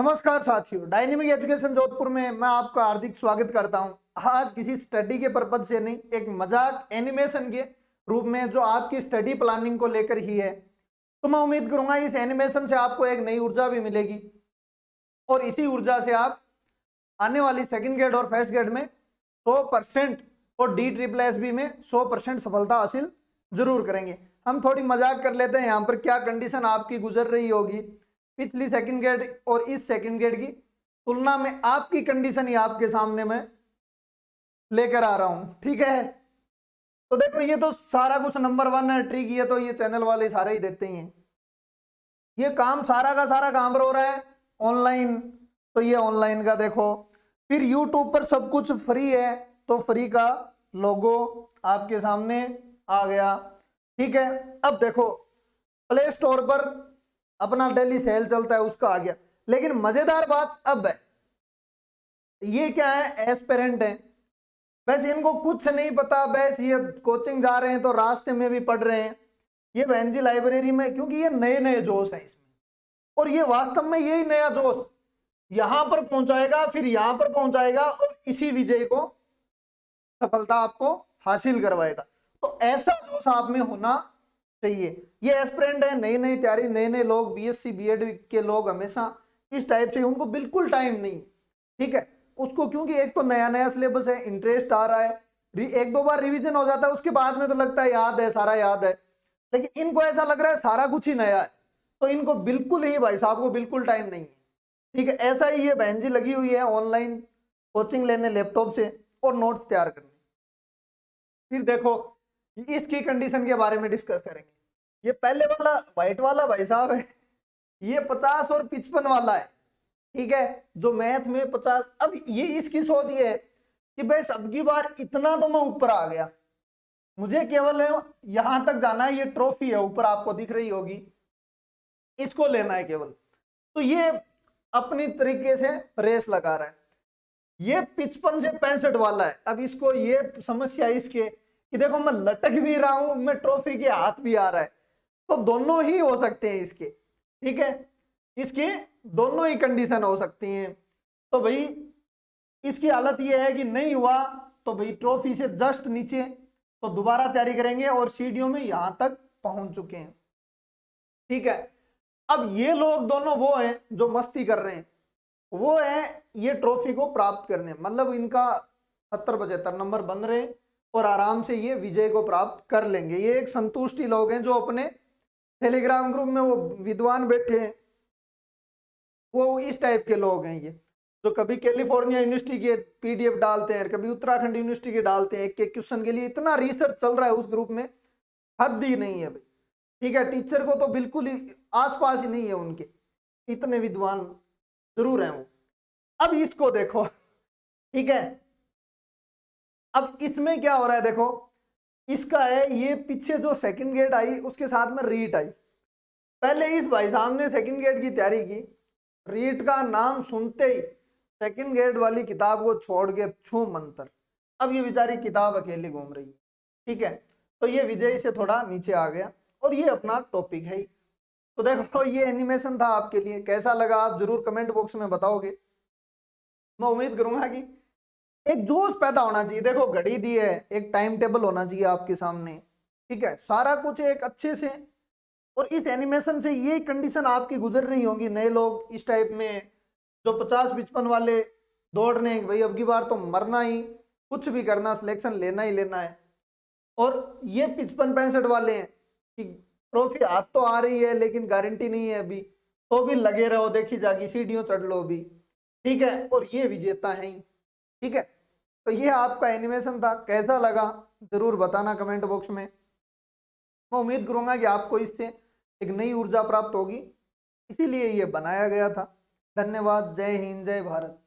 नमस्कार साथियों, dynamic education Jodhpur में मैं आपका हार्दिक स्वागत करता हूं। आज किसी स्टडी के पर्पज से नहीं, एक मजाक एनिमेशन के रूप में जो आपकी स्टडी प्लानिंग को लेकर ही है। तो मैं उम्मीद करूंगा इस एनिमेशन से आपको एक नई ऊर्जा भी मिलेगी और इसी ऊर्जा से आप आने वाली सेकंड ग्रेड और फर्स्ट ग्रेड में 100% और DSSB में 100% सफलता हासिल जरूर करेंगे। हम थोड़ी मजाक कर लेते हैं यहाँ पर, क्या कंडीशन आपकी गुजर रही होगी पिछली सेकंड ग्रेड और इस सेकंड ग्रेड की तुलना में, आपकी कंडीशन ही आपके सामने मैं लेकर आ रहा हूं। ठीक है, तो देखो ये तो सारा कुछ नंबर 1 है ट्रिक, ये तो ये चैनल वाले सारे ही देते ही हैं। ये काम सारा का सारा काम पर हो रहा है ऑनलाइन, तो ये ऑनलाइन का देखो। फिर यूट्यूब पर सब कुछ फ्री है, तो फ्री का लोगो आपके सामने आ गया। ठीक है, अब देखो प्ले स्टोर पर अपना डेली सेल चलता है, उसका आ गया। लेकिन मजेदार बात अब है, ये क्या है, एस्पिरेंट है, बस इनको कुछ नहीं पता, बस ये कोचिंग जा रहे हैं तो रास्ते में भी पढ़ रहे हैं। ये बहन जी लाइब्रेरी में, क्योंकि ये नए नए जोश है इसमें, और ये वास्तव में यही नया जोश यहां पर पहुंचाएगा, फिर यहां पर पहुंचाएगा और इसी विजय को सफलता आपको हासिल करवाएगा। तो ऐसा जोश आप में होना चाहिए। ये एस्पिरेंट है, नई नई तैयारी, नए नए लोग, BSc BEd के लोग हमेशा इस टाइप से, उनको बिल्कुल टाइम नहीं। ठीक है, उसको क्योंकि एक तो नया नया सिलेबस है, इंटरेस्ट आ रहा है, एक दो बार रिवीजन हो जाता है, उसके बाद में तो लगता है याद है, सारा याद है। लेकिन इनको ऐसा लग रहा है सारा कुछ ही नया है, तो इनको बिल्कुल ही, भाई साहब को बिल्कुल टाइम नहीं है। ठीक है, ऐसा ही ये बहन जी लगी हुई है ऑनलाइन कोचिंग लेने लैपटॉप से और नोट्स तैयार करने। फिर देखो इसकी कंडीशन के बारे में डिस्कस करेंगे। ये पहले वाला व्हाइट वाला भाई साहब है, ये 50 और 55 वाला है। ठीक है, जो मैथ में 50। अब ये इसकी सोच ये है कि भाई सबकी बार इतना तो मैं ऊपर आ गया, मुझे केवल यहां तक जाना है, ये ट्रॉफी है ऊपर आपको दिख रही होगी, इसको लेना है केवल। तो ये अपनी तरीके से रेस लगा रहा है। ये 55 से 65 वाला है। अब इसको ये समस्या इसके कि देखो मैं लटक भी रहा हूं, मैं ट्रॉफी के हाथ भी आ रहा है, तो दोनों ही हो सकते हैं इसके। ठीक है, इसकी दोनों ही कंडीशन हो सकती हैं। तो भाई इसकी हालत ये है कि नहीं हुआ तो भाई ट्रॉफी से जस्ट नीचे, तो दोबारा तैयारी करेंगे और सीढ़ियों में यहां तक पहुंच चुके हैं। ठीक है, अब ये लोग दोनों वो हैं जो मस्ती कर रहे हैं, वो है ये ट्रॉफी को प्राप्त करने, मतलब इनका 70-75 नंबर बन रहे हैं और आराम से ये विजय को प्राप्त कर लेंगे। ये एक संतुष्टि लोग हैं जो अपने टेलीग्राम ग्रुप में वो विद्वान बैठे हैं, वो इस टाइप के लोग हैं। ये जो कभी कैलिफोर्निया यूनिवर्सिटी के PDF डालते हैं, कभी उत्तराखंड यूनिवर्सिटी के डालते हैं, एक एक क्वेश्चन के लिए इतना रिसर्च चल रहा है उस ग्रुप में, हद ही नहीं है भाई। ठीक है, टीचर को तो बिल्कुल ही आसपास ही नहीं है उनके, इतने विद्वान जरूर हैं वो। अब इसको देखो, ठीक है, अब इसमें क्या हो रहा है देखो, इसका है ये पीछे जो सेकंड ग्रेड आई उसके साथ में रीट आई। पहले इस भाई साहब ने सेकंड ग्रेड की तैयारी की, रीट का नाम सुनते ही सेकंड ग्रेड वाली किताब को छोड़ के छू मंतर, अब ये बेचारी किताब अकेली घूम रही है। ठीक है, तो ये विजय से थोड़ा नीचे आ गया और ये अपना टॉपिक है। तो देखो ये एनिमेशन था आपके लिए, कैसा लगा आप जरूर कमेंट बॉक्स में बताओगे। मैं उम्मीद करूंगा कि एक जोश पैदा होना चाहिए। देखो घड़ी दी है, एक टाइम टेबल होना चाहिए आपके सामने। ठीक है, सारा कुछ एक अच्छे से, और इस एनिमेशन से ये कंडीशन आपकी गुजर रही होगी। नए लोग इस टाइप में जो 50-55 वाले दौड़ रहे हैं, भाई अब की बार तो मरना ही, कुछ भी करना, सिलेक्शन लेना ही लेना है। और ये 55-65 वाले हैं कि ट्रॉफी हाथ तो आ रही है लेकिन गारंटी नहीं है अभी, तो भी लगे रहो, देखी जागी, सीढ़ियों चढ़ लो भी। ठीक है, और ये विजेता है। ठीक है, तो ये आपका एनिमेशन था, कैसा लगा जरूर बताना कमेंट बॉक्स में। मैं उम्मीद करूंगा कि आपको इससे एक नई ऊर्जा प्राप्त होगी, इसीलिए ये बनाया गया था। धन्यवाद, जय हिंद, जय भारत।